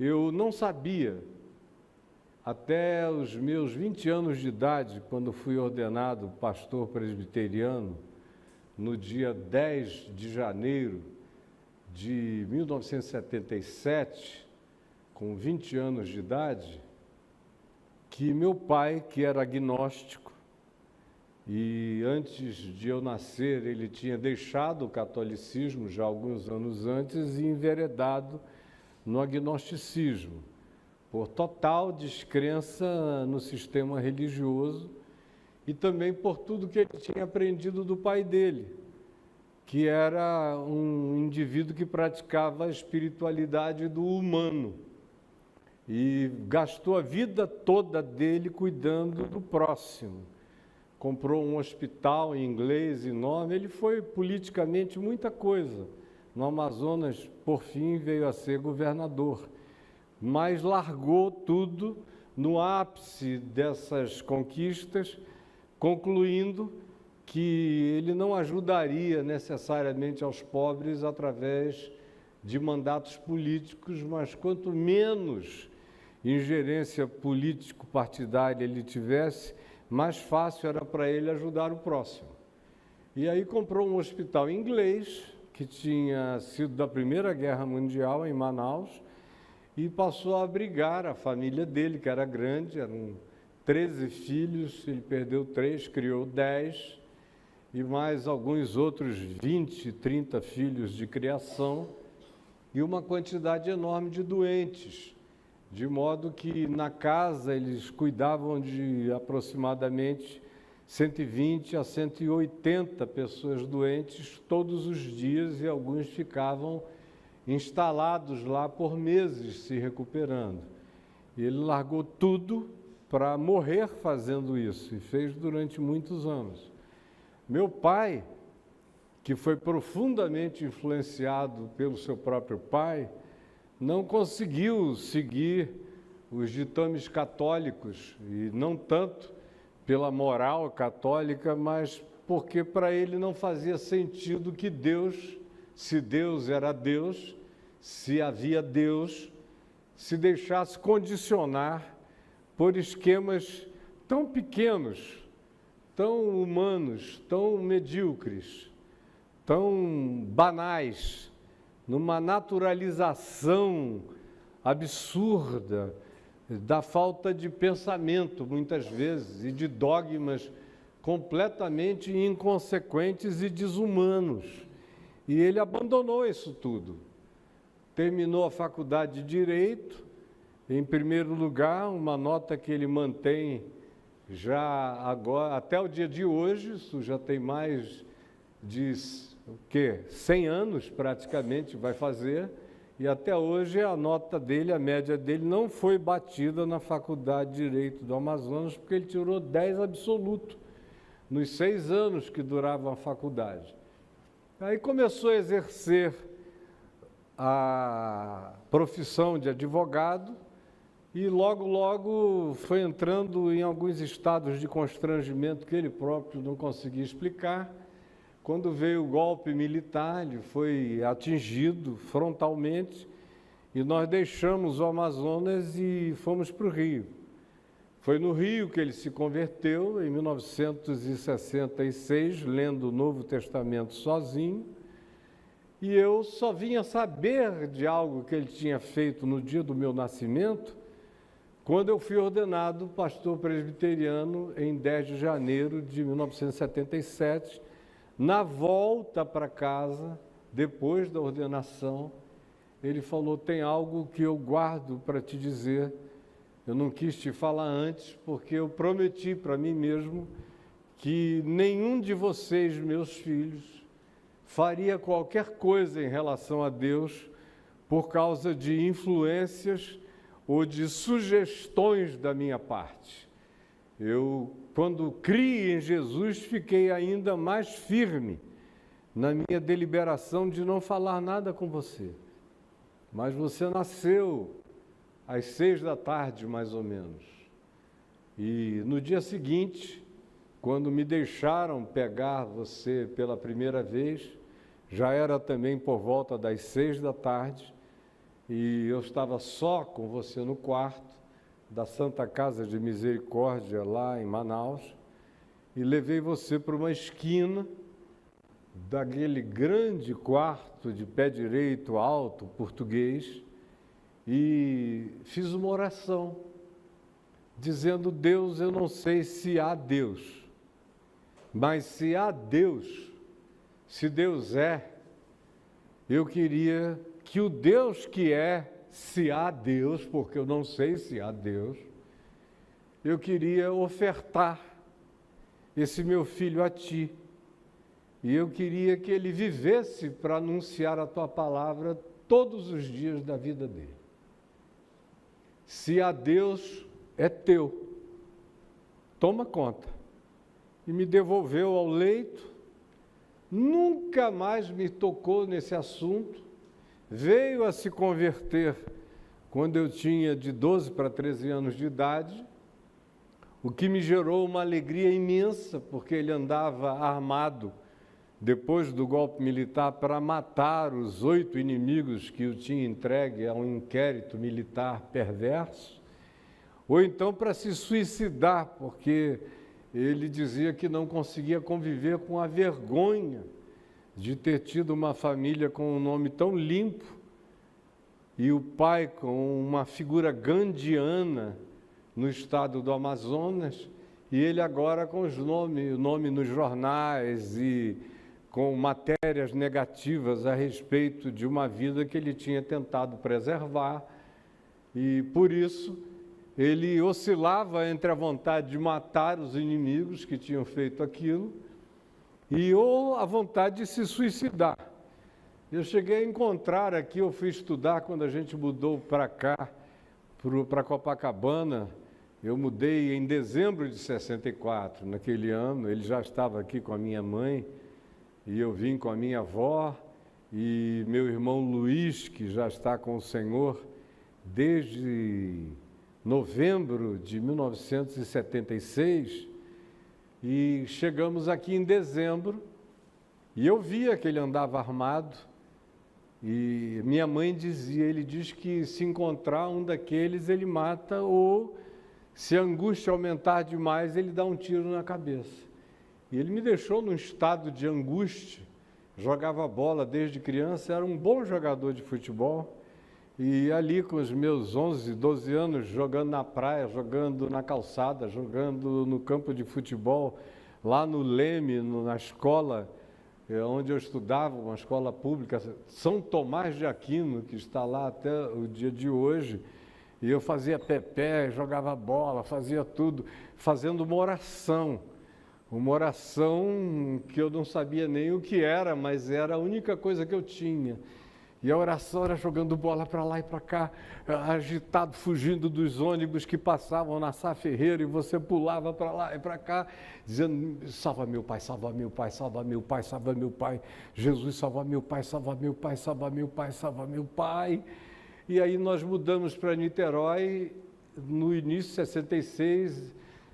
Eu não sabia, até os meus 20 anos de idade, quando fui ordenado pastor presbiteriano, no dia 10 de janeiro de 1977, com 20 anos de idade, que meu pai, que era agnóstico, e antes de eu nascer ele tinha deixado o catolicismo já alguns anos antes e enveredado no agnosticismo, por total descrença no sistema religioso e também por tudo que ele tinha aprendido do pai dele, que era um indivíduo que praticava a espiritualidade do humano e gastou a vida toda dele cuidando do próximo. Comprou um hospital em inglês enorme, ele foi politicamente muita coisa. No Amazonas, por fim, veio a ser governador, mas largou tudo no ápice dessas conquistas, concluindo que ele não ajudaria necessariamente aos pobres através de mandatos políticos, mas quanto menos ingerência político-partidária ele tivesse, mais fácil era para ele ajudar o próximo. E aí comprou um hospital inglês, que tinha sido da Primeira Guerra Mundial, em Manaus, e passou a abrigar a família dele, que era grande, eram 13 filhos, ele perdeu 3, criou 10, e mais alguns outros 20, 30 filhos de criação, e uma quantidade enorme de doentes, de modo que na casa eles cuidavam de aproximadamente 120 a 180 pessoas doentes todos os dias e alguns ficavam instalados lá por meses se recuperando. E ele largou tudo para morrer fazendo isso e fez durante muitos anos. Meu pai, que foi profundamente influenciado pelo seu próprio pai, não conseguiu seguir os ditames católicos, e não tanto pela moral católica, mas porque para ele não fazia sentido que Deus, se Deus era Deus, se havia Deus, se deixasse condicionar por esquemas tão pequenos, tão humanos, tão medíocres, tão banais, numa naturalização absurda da falta de pensamento, muitas vezes, e de dogmas completamente inconsequentes e desumanos. E ele abandonou isso tudo. Terminou a faculdade de Direito, em primeiro lugar, uma nota que ele mantém já agora, até o dia de hoje, isso já tem mais de 100 anos praticamente vai fazer, e até hoje a nota dele, a média dele, não foi batida na Faculdade de Direito do Amazonas, porque ele tirou 10 absoluto nos 6 anos que durava a faculdade. Aí começou a exercer a profissão de advogado e logo foi entrando em alguns estados de constrangimento que ele próprio não conseguia explicar. Quando veio o golpe militar, ele foi atingido frontalmente e nós deixamos o Amazonas e fomos para o Rio. Foi no Rio que ele se converteu, em 1966, lendo o Novo Testamento sozinho, e eu só vinha saber de algo que ele tinha feito no dia do meu nascimento, quando eu fui ordenado pastor presbiteriano em 10 de janeiro de 1977, na volta para casa, depois da ordenação, ele falou: tem algo que eu guardo para te dizer, eu não quis te falar antes, porque eu prometi para mim mesmo que nenhum de vocês, meus filhos, faria qualquer coisa em relação a Deus por causa de influências ou de sugestões da minha parte. Eu, quando criei em Jesus, fiquei ainda mais firme na minha deliberação de não falar nada com você. Mas você nasceu às 6 da tarde, mais ou menos. E no dia seguinte, quando me deixaram pegar você pela primeira vez, já era também por volta das 6 da tarde, e eu estava só com você no quarto da Santa Casa de Misericórdia lá em Manaus, e levei você para uma esquina daquele grande quarto de pé direito, alto, português, e fiz uma oração, dizendo: Deus, eu não sei se há Deus, mas se há Deus, se Deus é, eu queria que o Deus que é, se há Deus, porque eu não sei se há Deus, eu queria ofertar esse meu filho a ti. E eu queria que ele vivesse para anunciar a tua palavra todos os dias da vida dele. Se há Deus, é teu. Toma conta. E me devolveu ao leito, nunca mais me tocou nesse assunto, veio a se converter quando eu tinha de 12 para 13 anos de idade, o que me gerou uma alegria imensa, porque ele andava armado depois do golpe militar para matar os 8 inimigos que eu tinha entregue a um inquérito militar perverso, ou então para se suicidar, porque ele dizia que não conseguia conviver com a vergonha de ter tido uma família com um nome tão limpo e o pai com uma figura gandiana no estado do Amazonas, e ele agora com o nome nos jornais e com matérias negativas a respeito de uma vida que ele tinha tentado preservar, e por isso ele oscilava entre a vontade de matar os inimigos que tinham feito aquilo ou a vontade de se suicidar. Eu cheguei a encontrar aqui, eu fui estudar quando a gente mudou para cá, para Copacabana. Eu mudei em dezembro de 64, naquele ano. Ele já estava aqui com a minha mãe, e eu vim com a minha avó, e meu irmão Luiz, que já está com o Senhor desde novembro de 1976, e chegamos aqui em dezembro, e eu via que ele andava armado, e minha mãe dizia, ele diz que se encontrar um daqueles ele mata, ou se a angústia aumentar demais ele dá um tiro na cabeça. E ele me deixou num estado de angústia, jogava bola desde criança, era um bom jogador de futebol, e ali com os meus 11, 12 anos, jogando na praia, jogando na calçada, jogando no campo de futebol, lá no Leme, na escola onde eu estudava, uma escola pública, São Tomás de Aquino, que está lá até o dia de hoje, e eu fazia pé-pé, jogava bola, fazia tudo, fazendo uma oração que eu não sabia nem o que era, mas era a única coisa que eu tinha. E a oração era jogando bola para lá e para cá, agitado, fugindo dos ônibus que passavam na Sá Ferreira, e você pulava para lá e para cá, dizendo: salva meu pai, salva meu pai, salva meu pai, salva meu pai, Jesus, salva meu pai, salva meu pai, salva meu pai, salva meu pai. E aí nós mudamos para Niterói no início de 66,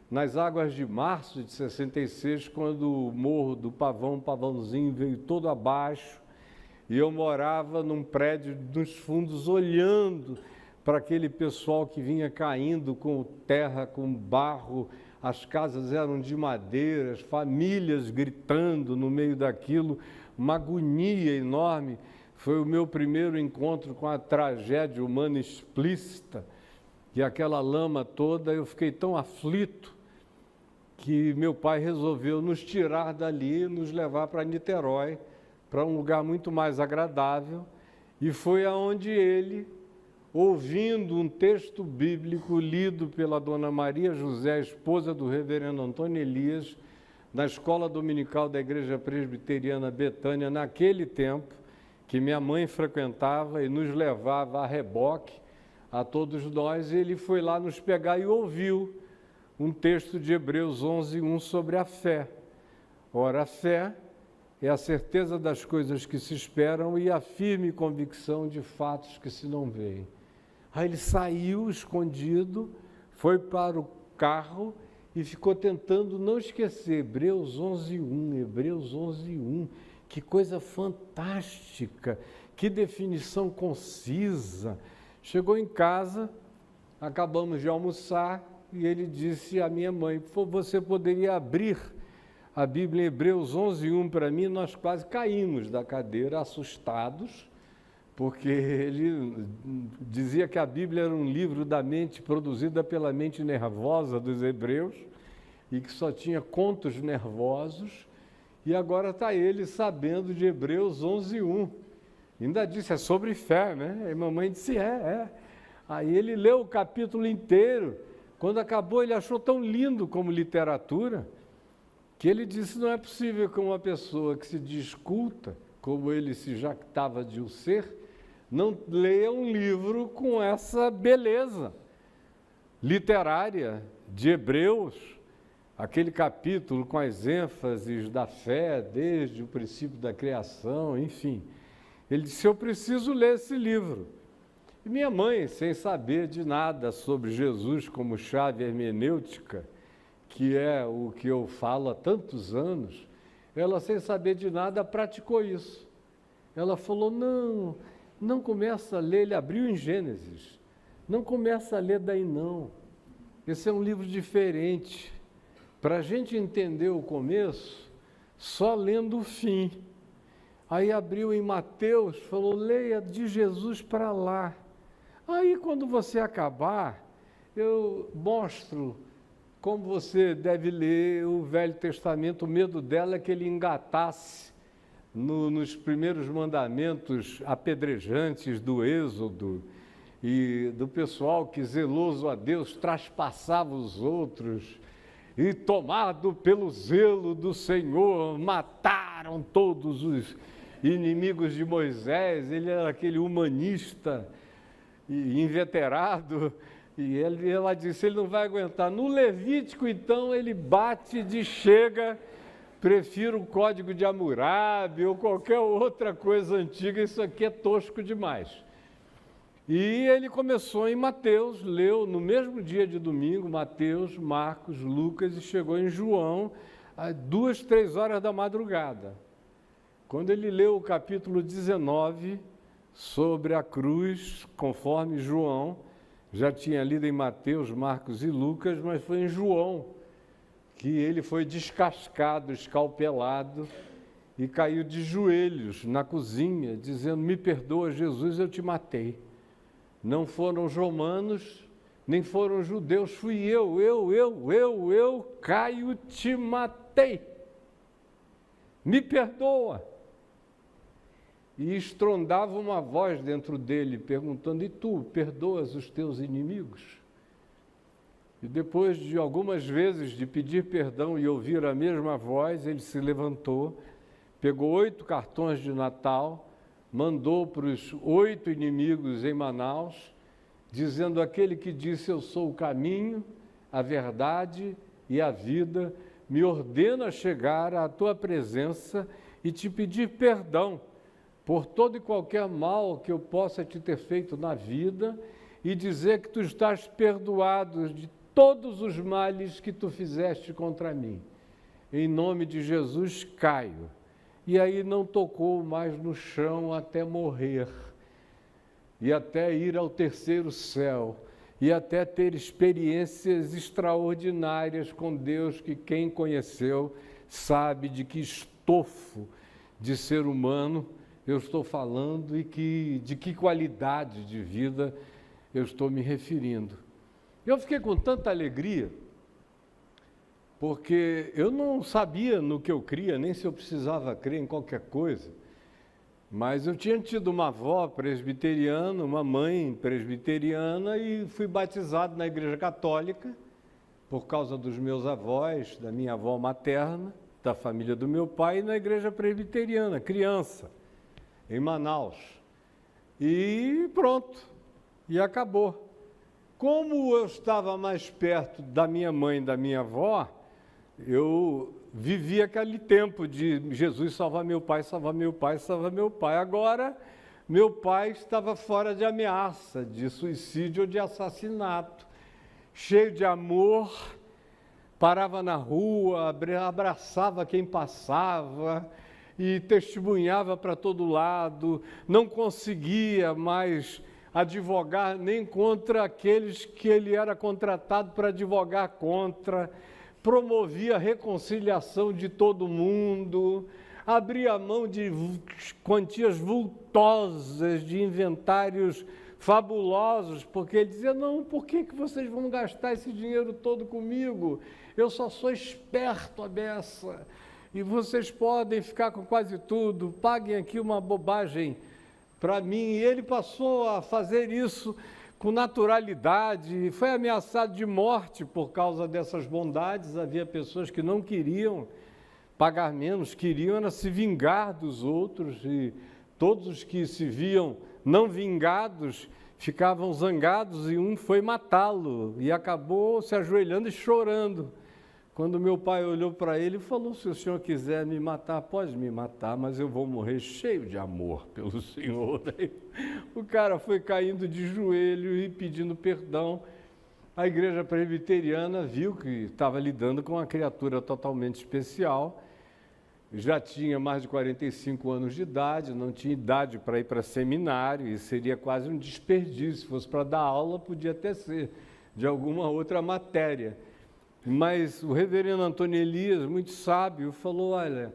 nas águas de março de 66, quando o morro do Pavãozinho veio todo abaixo, e eu morava num prédio nos fundos, olhando para aquele pessoal que vinha caindo com terra, com barro, as casas eram de madeira, as famílias gritando no meio daquilo, uma agonia enorme. Foi o meu primeiro encontro com a tragédia humana explícita, e aquela lama toda, eu fiquei tão aflito que meu pai resolveu nos tirar dali e nos levar para Niterói, para um lugar muito mais agradável, e foi aonde ele, ouvindo um texto bíblico lido pela dona Maria José, esposa do reverendo Antônio Elias, na escola dominical da Igreja Presbiteriana Betânia, naquele tempo, que minha mãe frequentava e nos levava a reboque a todos nós, e ele foi lá nos pegar e ouviu um texto de Hebreus 11:1 sobre a fé. Ora, a fé é a certeza das coisas que se esperam e a firme convicção de fatos que se não veem. Aí ele saiu escondido, foi para o carro e ficou tentando não esquecer Hebreus 11:1, Hebreus 11:1. Que coisa fantástica, que definição concisa. Chegou em casa, acabamos de almoçar e ele disse à minha mãe: você poderia abrir a Bíblia em Hebreus 11:1 para mim? Nós quase caímos da cadeira, assustados, porque ele dizia que a Bíblia era um livro da mente, produzida pela mente nervosa dos hebreus, e que só tinha contos nervosos, e agora está ele sabendo de Hebreus 11:1. Ainda disse, é sobre fé, né? E a mamãe disse, é. Aí ele leu o capítulo inteiro. Quando acabou, ele achou tão lindo como literatura, que ele disse, não é possível que uma pessoa que se diz culta, como ele se jactava de o ser, não leia um livro com essa beleza literária de Hebreus, aquele capítulo com as ênfases da fé, desde o princípio da criação, enfim. Ele disse, eu preciso ler esse livro. E minha mãe, sem saber de nada sobre Jesus como chave hermenêutica, que é o que eu falo há tantos anos, ela, sem saber de nada, praticou isso. Ela falou, não começa a ler, ele abriu em Gênesis, não começa a ler daí não. Esse é um livro diferente. Para a gente entender o começo, só lendo o fim. Aí abriu em Mateus, falou, leia de Jesus para lá. Aí quando você acabar, eu mostro como você deve ler o Velho Testamento. O medo dela é que ele engatasse nos primeiros mandamentos apedrejantes do Êxodo e do pessoal que, zeloso a Deus, traspassava os outros e, tomado pelo zelo do Senhor, mataram todos os inimigos de Moisés. Ele era aquele humanista e inveterado, e ela disse, ele não vai aguentar. No Levítico, então, ele bate de chega, prefiro o Código de Hammurabi ou qualquer outra coisa antiga, isso aqui é tosco demais. E ele começou em Mateus, leu no mesmo dia de domingo, Mateus, Marcos, Lucas, e chegou em João, às 2, 3 horas da madrugada. Quando ele leu o capítulo 19, sobre a cruz, conforme João, já tinha lido em Mateus, Marcos e Lucas, mas foi em João que ele foi descascado, escalpelado e caiu de joelhos na cozinha, dizendo, me perdoa, Jesus, eu te matei. Não foram os romanos, nem foram os judeus, fui eu, Caio, te matei. Me perdoa. E estrondava uma voz dentro dele, perguntando, e tu, perdoas os teus inimigos? E depois de algumas vezes de pedir perdão e ouvir a mesma voz, ele se levantou, pegou 8 cartões de Natal, mandou para os 8 inimigos em Manaus, dizendo, aquele que disse, eu sou o caminho, a verdade e a vida, me ordena chegar à tua presença e te pedir perdão por todo e qualquer mal que eu possa te ter feito na vida e dizer que tu estás perdoado de todos os males que tu fizeste contra mim. Em nome de Jesus, caio. E aí não tocou mais no chão até morrer, e até ir ao terceiro céu, e até ter experiências extraordinárias com Deus, que quem conheceu sabe de que estofo de ser humano eu estou falando e de que qualidade de vida eu estou me referindo. Eu fiquei com tanta alegria, porque eu não sabia no que eu cria, nem se eu precisava crer em qualquer coisa, mas eu tinha tido uma avó presbiteriana, uma mãe presbiteriana, e fui batizado na Igreja Católica, por causa dos meus avós, da minha avó materna, da família do meu pai, e na Igreja Presbiteriana, criança, em Manaus. E pronto, e acabou. Como eu estava mais perto da minha mãe e da minha avó, eu vivi aquele tempo de Jesus salva meu pai, salva meu pai, salva meu pai. Agora, meu pai estava fora de ameaça, de suicídio ou de assassinato, cheio de amor, parava na rua, abraçava quem passava e testemunhava para todo lado, não conseguia mais advogar nem contra aqueles que ele era contratado para advogar contra, promovia a reconciliação de todo mundo, abria mão de quantias vultosas, de inventários fabulosos, porque ele dizia, não, por que vocês vão gastar esse dinheiro todo comigo? Eu só sou esperto a beça, e vocês podem ficar com quase tudo, paguem aqui uma bobagem para mim. E ele passou a fazer isso com naturalidade, foi ameaçado de morte por causa dessas bondades. Havia pessoas que não queriam pagar menos, queriam era se vingar dos outros, e todos os que se viam não vingados ficavam zangados, e um foi matá-lo, e acabou se ajoelhando e chorando. Quando meu pai olhou para ele e falou, se o senhor quiser me matar, pode me matar, mas eu vou morrer cheio de amor pelo senhor. Daí, o cara foi caindo de joelho e pedindo perdão. A igreja presbiteriana viu que estava lidando com uma criatura totalmente especial, já tinha mais de 45 anos de idade, não tinha idade para ir para seminário, e seria quase um desperdício. Se fosse para dar aula, podia até ser de alguma outra matéria. Mas o reverendo Antônio Elias, muito sábio, falou, olha,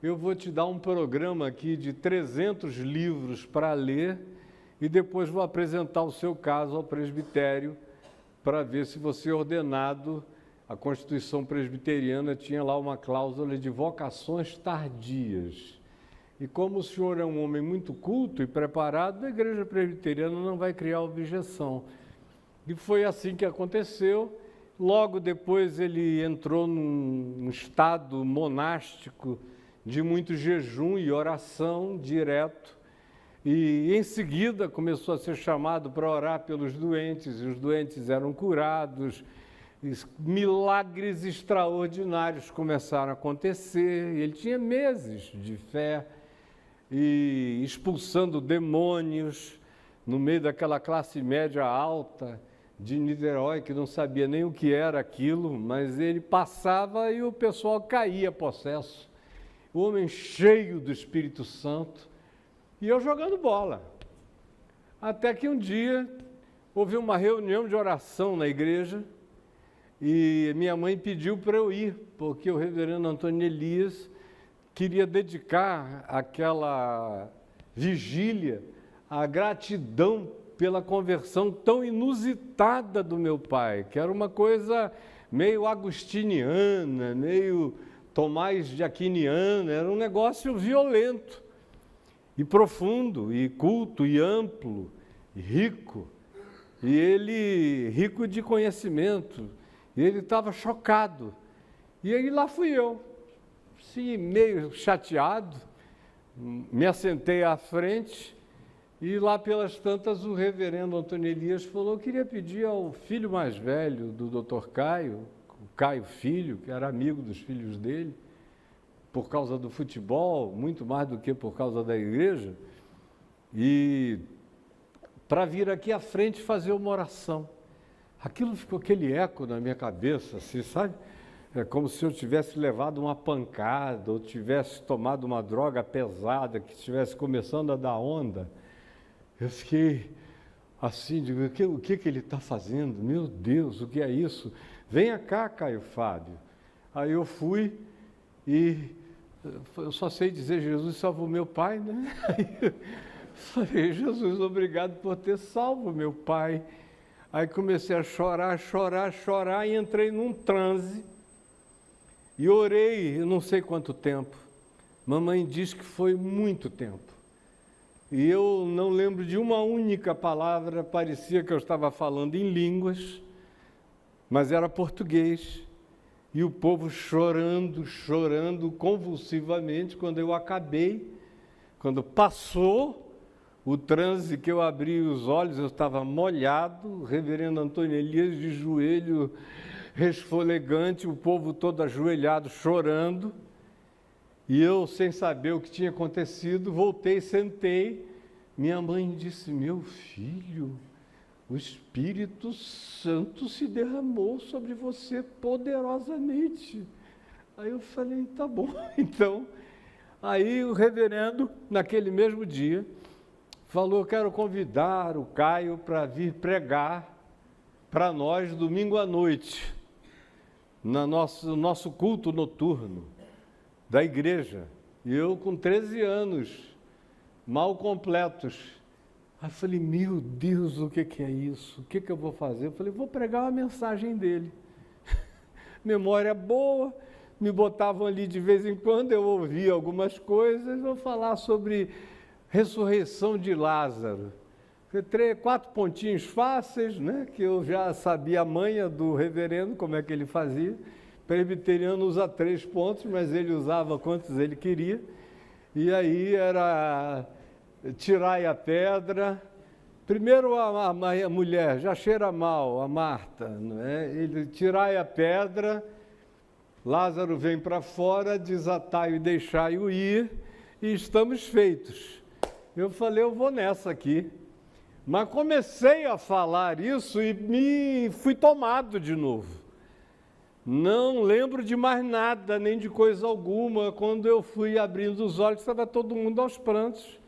eu vou te dar um programa aqui de 300 livros para ler e depois vou apresentar o seu caso ao presbitério para ver se você é ordenado. A Constituição presbiteriana tinha lá uma cláusula de vocações tardias. E como o senhor é um homem muito culto e preparado, a igreja presbiteriana não vai criar objeção. E foi assim que aconteceu. Logo depois ele entrou num estado monástico de muito jejum e oração direto, e em seguida começou a ser chamado para orar pelos doentes, e os doentes eram curados, e milagres extraordinários começaram a acontecer, e ele tinha meses de fé, e expulsando demônios no meio daquela classe média alta de Niterói, que não sabia nem o que era aquilo, mas ele passava e o pessoal caía possesso. O homem cheio do Espírito Santo, e eu jogando bola. Até que um dia houve uma reunião de oração na igreja, e minha mãe pediu para eu ir, porque o reverendo Antônio Elias queria dedicar aquela vigília à gratidão pela conversão tão inusitada do meu pai, que era uma coisa meio agustiniana, meio Tomás de Aquiniana, era um negócio violento, e profundo, e culto, e amplo, e rico. E ele, rico de conhecimento, e ele estava chocado. E aí lá fui eu, sim, meio chateado, me assentei à frente. E lá pelas tantas o reverendo Antônio Elias falou, eu queria pedir ao filho mais velho do doutor Caio, o Caio Filho, que era amigo dos filhos dele, por causa do futebol, muito mais do que por causa da igreja, e para vir aqui à frente fazer uma oração. Aquilo ficou aquele eco na minha cabeça, assim, sabe? É como se eu tivesse levado uma pancada, ou tivesse tomado uma droga pesada, que estivesse começando a dar onda. Eu fiquei assim, digo, o que ele está fazendo? Meu Deus, o que é isso? Venha cá, Caio Fábio. Aí eu fui e eu só sei dizer, Jesus salvou meu pai, né? Aí eu falei, Jesus, obrigado por ter salvo meu pai. Aí comecei a chorar, e entrei num transe e orei, eu não sei quanto tempo. Mamãe diz que foi muito tempo. E eu não lembro de uma única palavra, parecia que eu estava falando em línguas, mas era português. E o povo chorando convulsivamente. Quando eu acabei, quando passou o transe, que eu abri os olhos, eu estava molhado, o reverendo Antônio Elias de joelho resfolegante, o povo todo ajoelhado, chorando. E eu, sem saber o que tinha acontecido, voltei, sentei. Minha mãe disse, meu filho, o Espírito Santo se derramou sobre você poderosamente. Aí eu falei, tá bom, então. Aí o reverendo, naquele mesmo dia, falou: eu quero convidar o Caio para vir pregar para nós domingo à noite, no nosso culto noturno da igreja. E eu com 13 anos, mal completos. Aí eu falei: meu Deus, o que é isso? O que eu vou fazer? Eu falei: vou pregar uma mensagem dele. Memória boa, me botavam ali de vez em quando, eu ouvia algumas coisas, vou falar sobre ressurreição de Lázaro. 4 pontinhos fáceis, né, que eu já sabia a manha do reverendo, como é que ele fazia. Presbiteriano usa 3 pontos, mas ele usava quantos ele queria. E aí era tirai a pedra. Primeiro a mulher, já cheira mal, a Marta, né? Ele tirai a pedra, Lázaro vem para fora, desatai-o e deixai-o ir, e estamos feitos. Eu falei: eu vou nessa aqui. Mas comecei a falar isso e fui tomado de novo. Não lembro de mais nada, nem de coisa alguma. Quando eu fui abrindo os olhos, estava todo mundo aos prantos.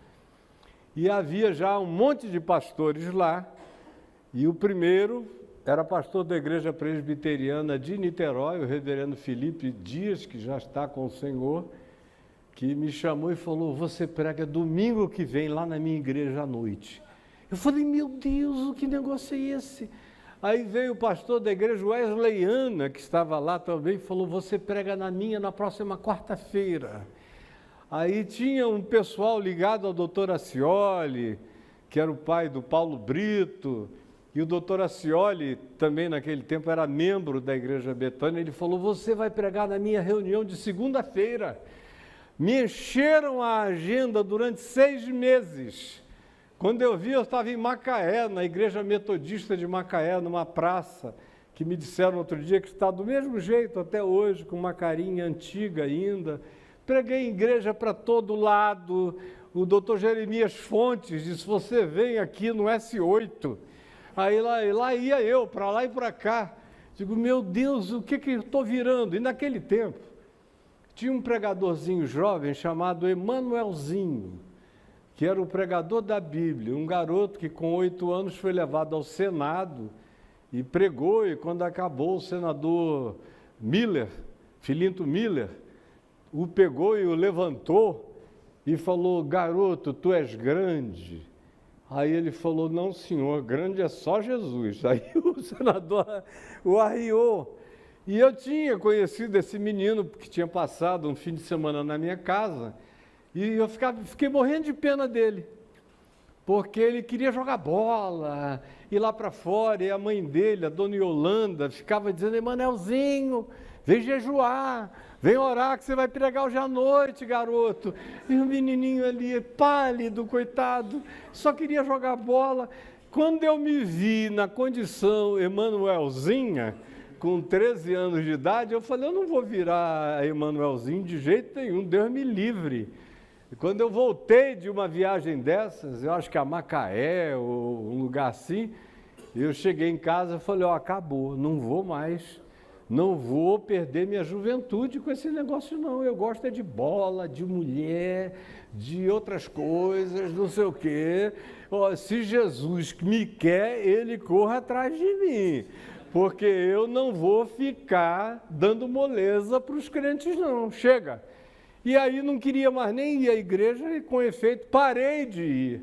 E havia já um monte de pastores lá, e o primeiro era pastor da Igreja Presbiteriana de Niterói, o reverendo Felipe Dias, que já está com o Senhor, que me chamou e falou: você prega domingo que vem lá na minha igreja à noite. Eu falei: meu Deus, que negócio é esse? Aí veio o pastor da igreja Wesleyana, que estava lá também, e falou: você prega na minha na próxima quarta-feira. Aí tinha um pessoal ligado ao doutor Acioli, que era o pai do Paulo Brito, e o doutor Acioli também naquele tempo era membro da Igreja Betânia. Ele falou: você vai pregar na minha reunião de segunda-feira. Me encheram a agenda durante 6 meses. Quando eu vi, eu estava em Macaé, na Igreja Metodista de Macaé, numa praça, que me disseram outro dia que está do mesmo jeito até hoje, com uma carinha antiga ainda. Preguei em igreja para todo lado. O doutor Jeremias Fontes disse: você vem aqui no S8. Aí lá ia eu, para lá e para cá. Digo: meu Deus, o que eu estou virando? E naquele tempo, tinha um pregadorzinho jovem chamado Emanuelzinho, que era o pregador da Bíblia, um garoto que com 8 anos foi levado ao Senado e pregou, e quando acabou, o senador Miller, Filinto Miller, o pegou e o levantou e falou: garoto, tu és grande. Aí ele falou: não, senhor, grande é só Jesus. Aí o senador o arriou. E eu tinha conhecido esse menino, porque tinha passado um fim de semana na minha casa, e eu fiquei morrendo de pena dele, porque ele queria jogar bola, ir lá para fora, e a mãe dele, a dona Yolanda, ficava dizendo: Emanuelzinho, vem jejuar, vem orar que você vai pregar hoje à noite, garoto. E o menininho ali, pálido, coitado, só queria jogar bola. Quando eu me vi na condição Emanuelzinha, com 13 anos de idade, eu falei: eu não vou virar Emanuelzinho de jeito nenhum, Deus me livre. E quando eu voltei de uma viagem dessas, eu acho que a Macaé, ou um lugar assim, eu cheguei em casa e falei: ó, acabou, não vou mais. Não vou perder minha juventude com esse negócio, não. Eu gosto é de bola, de mulher, de outras coisas, não sei o quê. Ó, se Jesus me quer, ele corra atrás de mim, porque eu não vou ficar dando moleza para os crentes, não. Chega. E aí não queria mais nem ir à igreja e, com efeito, parei de ir.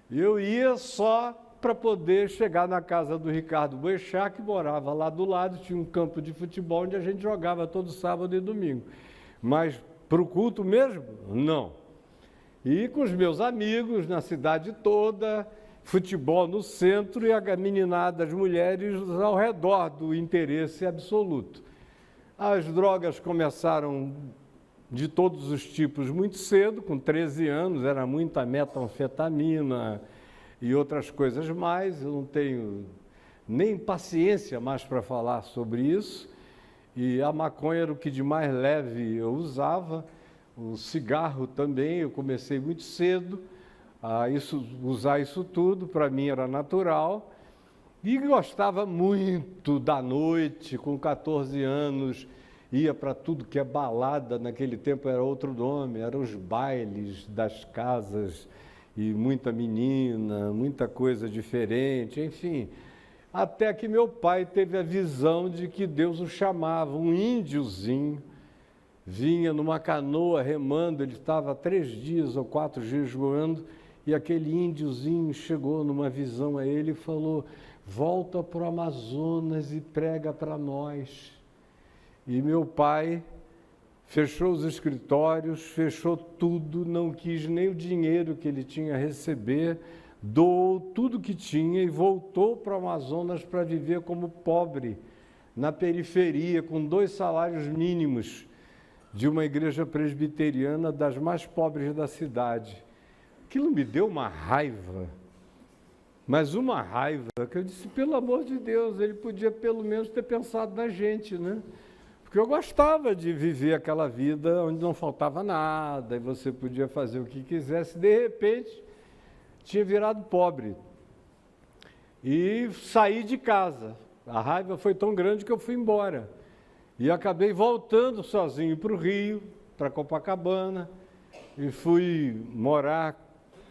Eu ia só para poder chegar na casa do Ricardo Boechat, que morava lá do lado, tinha um campo de futebol onde a gente jogava todo sábado e domingo. Mas para o culto mesmo, não. E com os meus amigos na cidade toda, futebol no centro e a meninada, as mulheres ao redor do interesse absoluto. As drogas começaram de todos os tipos muito cedo, com 13 anos, era muita metanfetamina e outras coisas mais. Eu não tenho nem paciência mais para falar sobre isso. E a maconha era o que de mais leve eu usava, o cigarro também, eu comecei muito cedo a usar isso tudo, para mim era natural. E gostava muito da noite, com 14 anos, ia para tudo que é balada, naquele tempo era outro nome, eram os bailes das casas e muita menina, muita coisa diferente, enfim. Até que meu pai teve a visão de que Deus o chamava, um índiozinho, vinha numa canoa remando, ele estava 3 dias ou 4 dias voando, e aquele índiozinho chegou numa visão a ele e falou: volta para o Amazonas e prega para nós. E meu pai fechou os escritórios, fechou tudo, não quis nem o dinheiro que ele tinha a receber, doou tudo que tinha e voltou para o Amazonas para viver como pobre, na periferia, com 2 salários mínimos de uma igreja presbiteriana das mais pobres da cidade. Aquilo me deu uma raiva, mas uma raiva, que eu disse, pelo amor de Deus, ele podia pelo menos ter pensado na gente, né? Porque eu gostava de viver aquela vida onde não faltava nada, e você podia fazer o que quisesse, de repente, tinha virado pobre. E saí de casa. A raiva foi tão grande que eu fui embora. E acabei voltando sozinho para o Rio, para Copacabana, e fui morar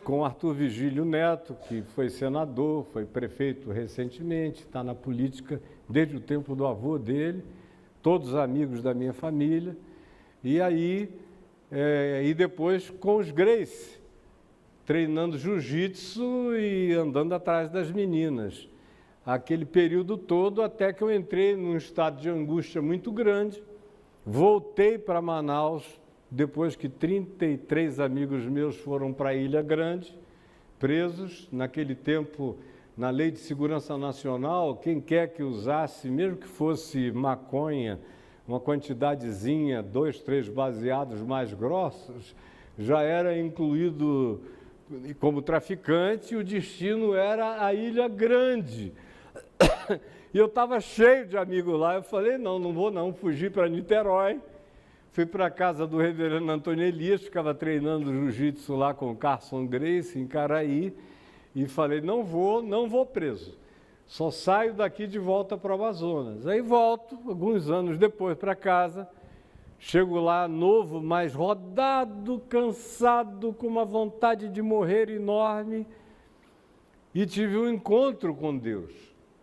com Arthur Vigílio Neto, que foi senador, foi prefeito recentemente, está na política desde o tempo do avô dele, todos amigos da minha família, e aí, e depois com os Grace, treinando jiu-jitsu e andando atrás das meninas. Aquele período todo, até que eu entrei num estado de angústia muito grande, voltei para Manaus, depois que 33 amigos meus foram para a Ilha Grande, presos. Naquele tempo, na Lei de Segurança Nacional, quem quer que usasse, mesmo que fosse maconha, uma quantidadezinha, 2, 3 baseados mais grossos, já era incluído como traficante, e o destino era a Ilha Grande. E eu estava cheio de amigos lá, eu falei, não vou não, fugi para Niterói. Fui para a casa do reverendo Antônio Elias, ficava treinando jiu-jitsu lá com o Carson Grace, em Caraí, e falei, não vou preso, só saio daqui de volta para o Amazonas. Aí volto, alguns anos depois, para casa, chego lá novo, mas rodado, cansado, com uma vontade de morrer enorme, e tive um encontro com Deus,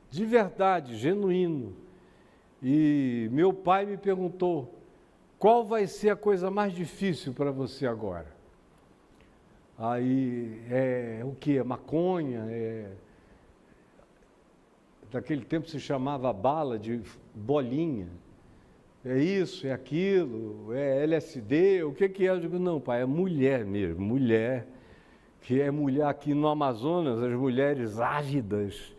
de verdade, genuíno. E meu pai me perguntou, qual vai ser a coisa mais difícil para você agora? Aí, o que? Maconha? Daquele tempo se chamava bala de bolinha. É isso, é aquilo, é LSD, o que é? Eu digo, não, pai, é mulher mesmo, mulher, que é mulher aqui no Amazonas, as mulheres ávidas,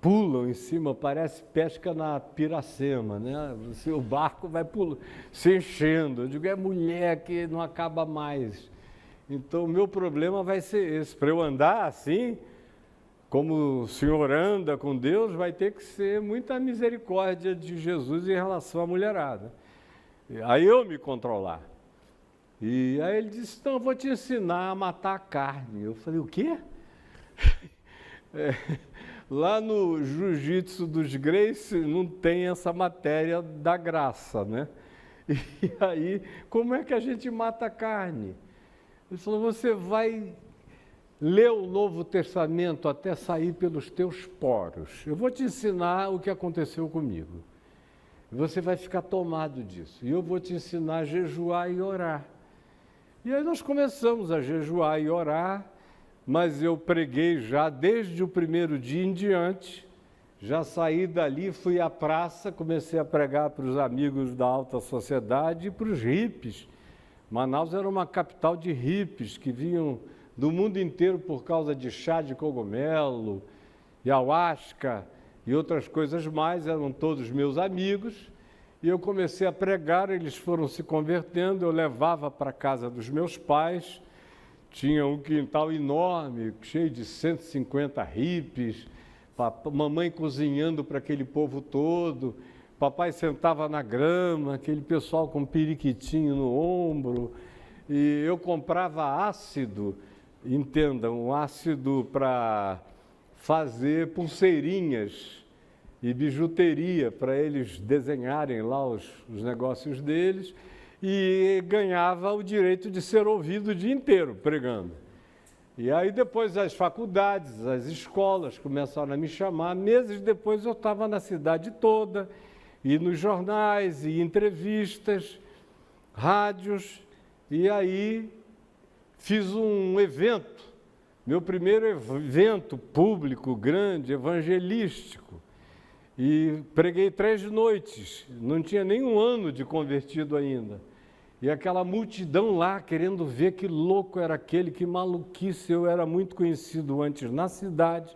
pulam em cima, parece pesca na Piracema, né? O barco vai se enchendo. Eu digo, é mulher que não acaba mais. Então, o meu problema vai ser esse. Para eu andar assim, como o senhor anda com Deus, vai ter que ser muita misericórdia de Jesus em relação à mulherada. Aí eu me controlar. E aí ele disse, então, eu vou te ensinar a matar a carne. Eu falei, o quê? Lá no jiu-jitsu dos Grace não tem essa matéria da graça, né? E aí, como é que a gente mata a carne? Ele falou, você vai ler o Novo Testamento até sair pelos teus poros. Eu vou te ensinar o que aconteceu comigo. Você vai ficar tomado disso. E eu vou te ensinar a jejuar e orar. E aí nós começamos a jejuar e orar, mas eu preguei já desde o primeiro dia em diante, já saí dali, fui à praça, comecei a pregar para os amigos da alta sociedade e para os hippies. Manaus era uma capital de hippies que vinham do mundo inteiro por causa de chá de cogumelo, ayahuasca e outras coisas mais, eram todos meus amigos. E eu comecei a pregar, eles foram se convertendo, eu levava para a casa dos meus pais. Tinha um quintal enorme, cheio de 150 hippies, mamãe cozinhando para aquele povo todo, papai sentava na grama, aquele pessoal com periquitinho no ombro, e eu comprava ácido, entendam, um ácido para fazer pulseirinhas e bijuteria, para eles desenharem lá os negócios deles, e ganhava o direito de ser ouvido o dia inteiro pregando. E aí depois as faculdades, as escolas começaram a me chamar. Meses depois eu estava na cidade toda, e nos jornais, e entrevistas, rádios, e aí fiz um evento, meu primeiro evento público, grande, evangelístico, e preguei 3 noites, não tinha nem um ano de convertido ainda. E aquela multidão lá querendo ver que louco era aquele, que maluquice. Eu era muito conhecido antes na cidade,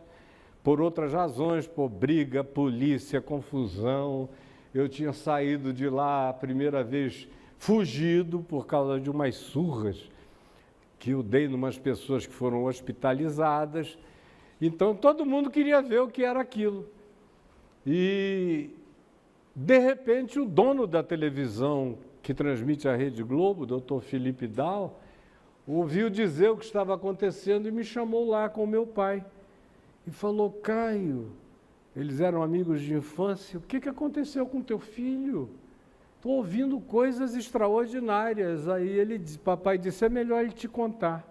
por outras razões, por briga, polícia, confusão. Eu tinha saído de lá a primeira vez fugido por causa de umas surras que eu dei em umas pessoas que foram hospitalizadas. Então todo mundo queria ver o que era aquilo. E, de repente, o dono da televisão que transmite a Rede Globo, o doutor Felipe Dal, ouviu dizer o que estava acontecendo e me chamou lá com meu pai. E falou: Caio, eles eram amigos de infância, o que aconteceu com teu filho? Estou ouvindo coisas extraordinárias. Aí ele disse, papai disse, é melhor ele te contar.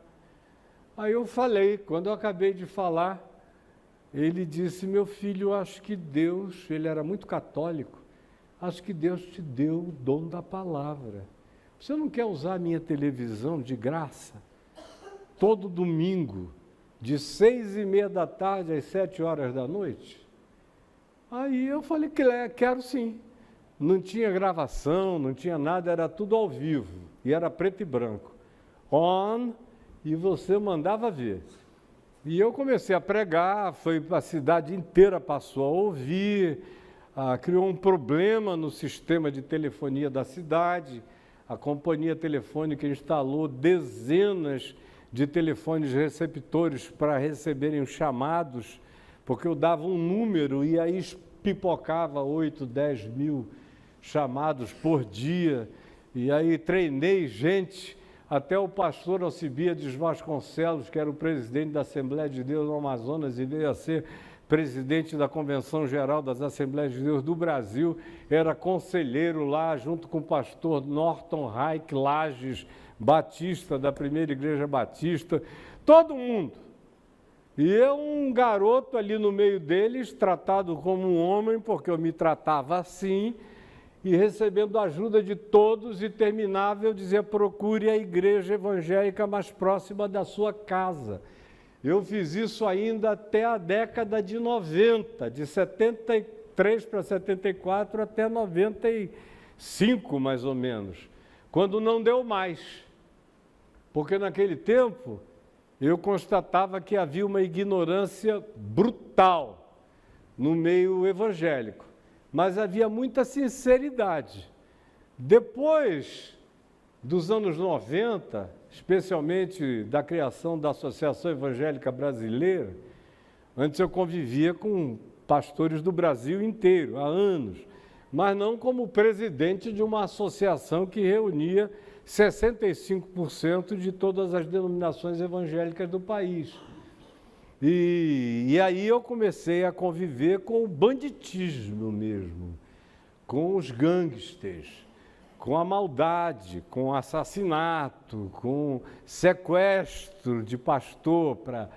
Aí eu falei, quando eu acabei de falar, ele disse, meu filho, acho que Deus, ele era muito católico, acho que Deus te deu o dom da palavra. Você não quer usar a minha televisão de graça? Todo domingo, de 6h30 da tarde às 7h da noite? Aí eu falei, quero sim. Não tinha gravação, não tinha nada, era tudo ao vivo. E era preto e branco. On, e você mandava ver. E eu comecei a pregar, a cidade inteira passou a ouvir, criou um problema no sistema de telefonia da cidade. A companhia telefônica instalou dezenas de telefones receptores para receberem os chamados, porque eu dava um número e aí pipocava 8, 10 mil chamados por dia. E aí treinei gente, até o pastor Alcibiades Vasconcelos, que era o presidente da Assembleia de Deus no Amazonas e veio a ser presidente da Convenção Geral das Assembleias de Deus do Brasil, era conselheiro lá, junto com o pastor Norton Reich Lages Batista, da Primeira Igreja Batista, todo mundo. E eu, um garoto ali no meio deles, tratado como um homem, porque eu me tratava assim, e recebendo a ajuda de todos, e terminava, eu dizia, procure a igreja evangélica mais próxima da sua casa. Eu fiz isso ainda até a década de 90, de 73 para 74 até 95, mais ou menos, quando não deu mais. Porque naquele tempo eu constatava que havia uma ignorância brutal no meio evangélico, mas havia muita sinceridade. Depois dos anos 90, especialmente da criação da Associação Evangélica Brasileira, antes eu convivia com pastores do Brasil inteiro, há anos, mas não como presidente de uma associação que reunia 65% de todas as denominações evangélicas do país. E aí eu comecei a conviver com o banditismo mesmo, com os gangsters, com a maldade, com assassinato, com sequestro de pastor para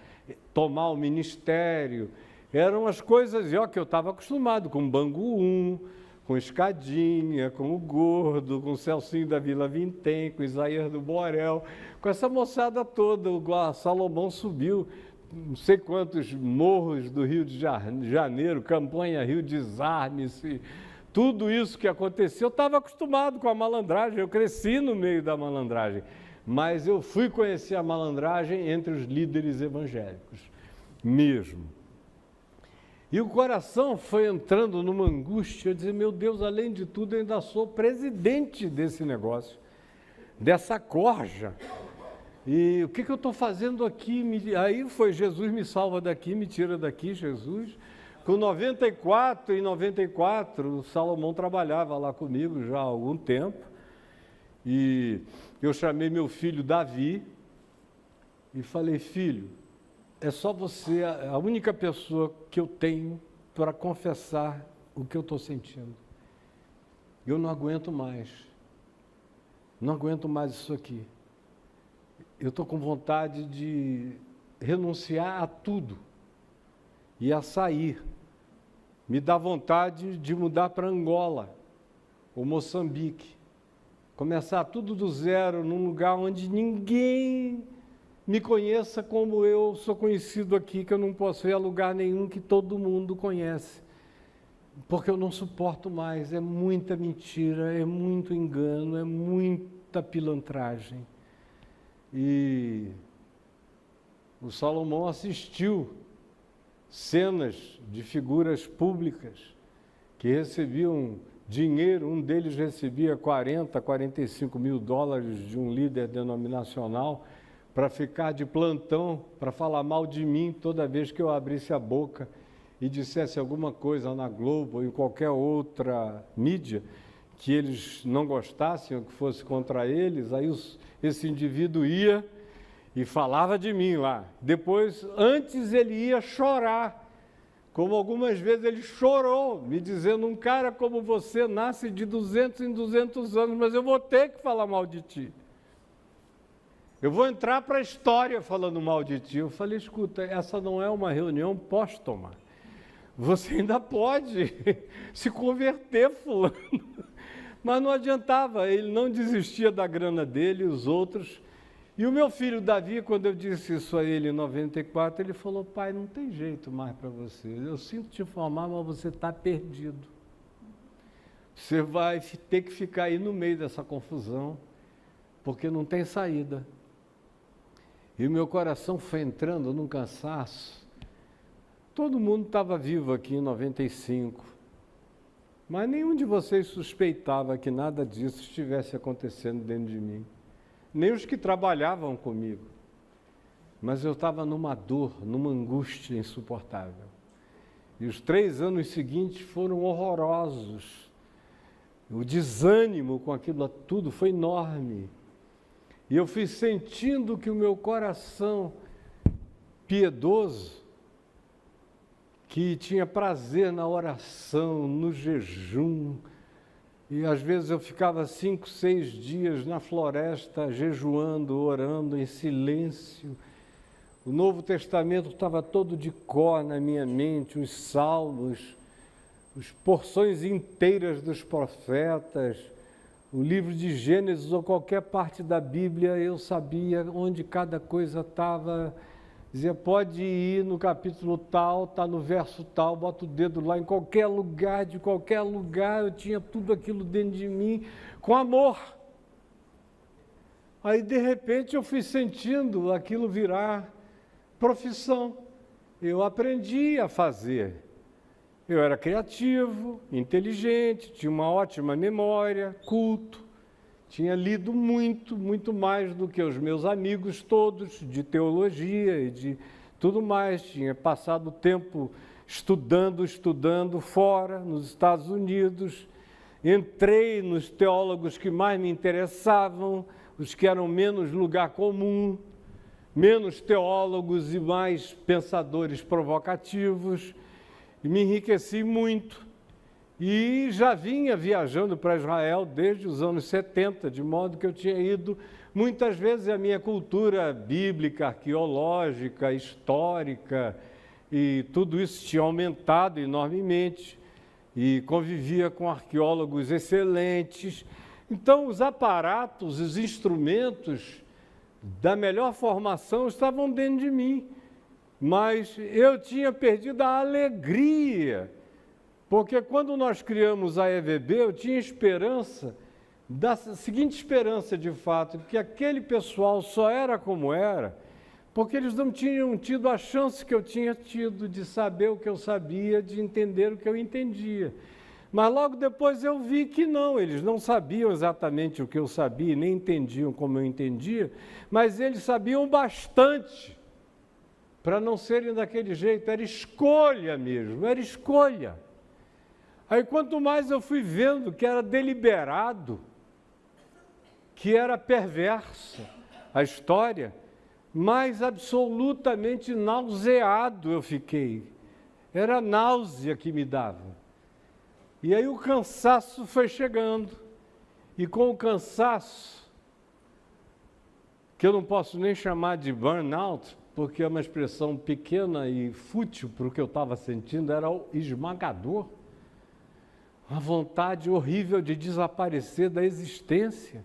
tomar o ministério. Eram as coisas que eu estava acostumado, com Bangu 1, com Escadinha, com o Gordo, com o Celcinho da Vila Vintém, com Isaías do Borel, com essa moçada toda. O Salomão subiu não sei quantos morros do Rio de Janeiro, campanha Rio Desarme-se, tudo isso que aconteceu. Eu estava acostumado com a malandragem, eu cresci no meio da malandragem, mas eu fui conhecer a malandragem entre os líderes evangélicos, mesmo. E o coração foi entrando numa angústia, eu dizia, meu Deus, além de tudo, eu ainda sou presidente desse negócio, dessa corja. E o que eu estou fazendo aqui? Aí foi, Jesus me salva daqui, me tira daqui, Jesus. Com 94, o Salomão trabalhava lá comigo já há algum tempo. E eu chamei meu filho Davi e falei, filho, é só você, a única pessoa que eu tenho para confessar o que eu estou sentindo. Eu não aguento mais. Não aguento mais isso aqui. Eu estou com vontade de renunciar a tudo e a sair. Me dá vontade de mudar para Angola ou Moçambique, começar tudo do zero num lugar onde ninguém me conheça como eu sou conhecido aqui, que eu não posso ir a lugar nenhum que todo mundo conhece, porque eu não suporto mais, é muita mentira, é muito engano, é muita pilantragem. E o Salomão assistiu cenas de figuras públicas que recebiam dinheiro, um deles recebia 40, 45 mil dólares de um líder denominacional para ficar de plantão, para falar mal de mim toda vez que eu abrisse a boca e dissesse alguma coisa na Globo ou em qualquer outra mídia que eles não gostassem ou que fosse contra eles, aí esse indivíduo ia e falava de mim lá. Depois, antes ele ia chorar, como algumas vezes ele chorou, me dizendo, um cara como você nasce de 200 em 200 anos, mas eu vou ter que falar mal de ti. Eu vou entrar para a história falando mal de ti. Eu falei, escuta, essa não é uma reunião póstuma. Você ainda pode se converter, fulano. Mas não adiantava, ele não desistia da grana dele, os outros. E o meu filho Davi, quando eu disse isso a ele em 94, ele falou, pai, não tem jeito mais para você. Eu sinto te informar, mas você está perdido. Você vai ter que ficar aí no meio dessa confusão, porque não tem saída. E o meu coração foi entrando num cansaço. Todo mundo estava vivo aqui em 95, mas nenhum de vocês suspeitava que nada disso estivesse acontecendo dentro de mim. Nem os que trabalhavam comigo. Mas eu estava numa dor, numa angústia insuportável. E os 3 anos seguintes foram horrorosos. O desânimo com aquilo tudo foi enorme. E eu fui sentindo que o meu coração piedoso, que tinha prazer na oração, no jejum, e às vezes eu ficava 5, 6 dias na floresta, jejuando, orando em silêncio. O Novo Testamento estava todo de cor na minha mente, os salmos, as porções inteiras dos profetas, o livro de Gênesis ou qualquer parte da Bíblia, eu sabia onde cada coisa estava. Dizia, pode ir no capítulo tal, está no verso tal, bota o dedo lá, em qualquer lugar, de qualquer lugar, eu tinha tudo aquilo dentro de mim, com amor. Aí, de repente, eu fui sentindo aquilo virar profissão. Eu aprendi a fazer. Eu era criativo, inteligente, tinha uma ótima memória, culto. Tinha lido muito, muito mais do que os meus amigos todos, de teologia e de tudo mais. Tinha passado tempo estudando fora, nos Estados Unidos. Entrei nos teólogos que mais me interessavam, os que eram menos lugar comum, menos teólogos e mais pensadores provocativos. E me enriqueci muito. E já vinha viajando para Israel desde os anos 70, de modo que eu tinha ido muitas vezes. A minha cultura bíblica, arqueológica, histórica, e tudo isso tinha aumentado enormemente, e convivia com arqueólogos excelentes. Então, os aparatos, os instrumentos da melhor formação estavam dentro de mim, mas eu tinha perdido a alegria. Porque quando nós criamos a EVB, eu tinha esperança, da seguinte esperança de fato, que aquele pessoal só era como era, porque eles não tinham tido a chance que eu tinha tido de saber o que eu sabia, de entender o que eu entendia. Mas logo depois eu vi que não, eles não sabiam exatamente o que eu sabia, nem entendiam como eu entendia, mas eles sabiam bastante para não serem daquele jeito, era escolha mesmo, era escolha. Aí, quanto mais eu fui vendo que era deliberado, que era perversa a história, mais absolutamente nauseado eu fiquei. Era náusea que me dava. E aí o cansaço foi chegando. E com o cansaço, que eu não posso nem chamar de burnout, porque é uma expressão pequena e fútil para o que eu estava sentindo, era o esmagador. Uma vontade horrível de desaparecer da existência,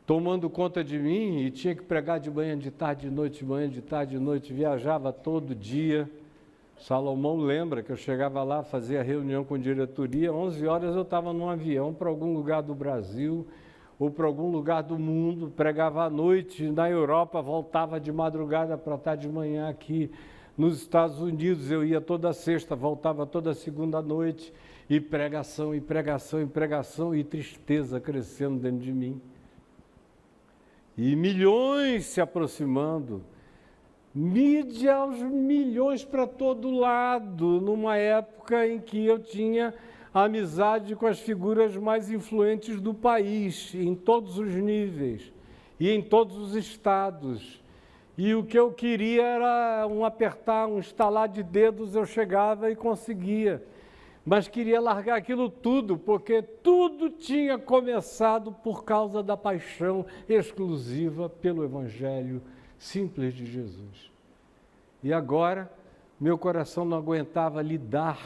tomando conta de mim, e tinha que pregar de manhã, de tarde, de noite, de manhã, de tarde, de noite, viajava todo dia. Salomão lembra que eu chegava lá, fazia reunião com diretoria, 11 horas eu estava num avião para algum lugar do Brasil ou para algum lugar do mundo, pregava à noite na Europa, voltava de madrugada para estar de manhã aqui. Nos Estados Unidos eu ia toda sexta, voltava toda segunda noite, e pregação, e pregação, e pregação, e tristeza crescendo dentro de mim. E milhões se aproximando, mídia aos milhões para todo lado, numa época em que eu tinha amizade com as figuras mais influentes do país, em todos os níveis e em todos os estados. E o que eu queria era apertar, um estalar de dedos, eu chegava e conseguia. Mas queria largar aquilo tudo, porque tudo tinha começado por causa da paixão exclusiva pelo Evangelho simples de Jesus. E agora, meu coração não aguentava lidar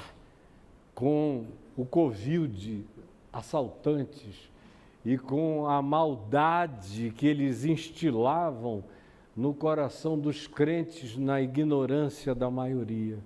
com o covil de assaltantes e com a maldade que eles instilavam no coração dos crentes na ignorância da maioria.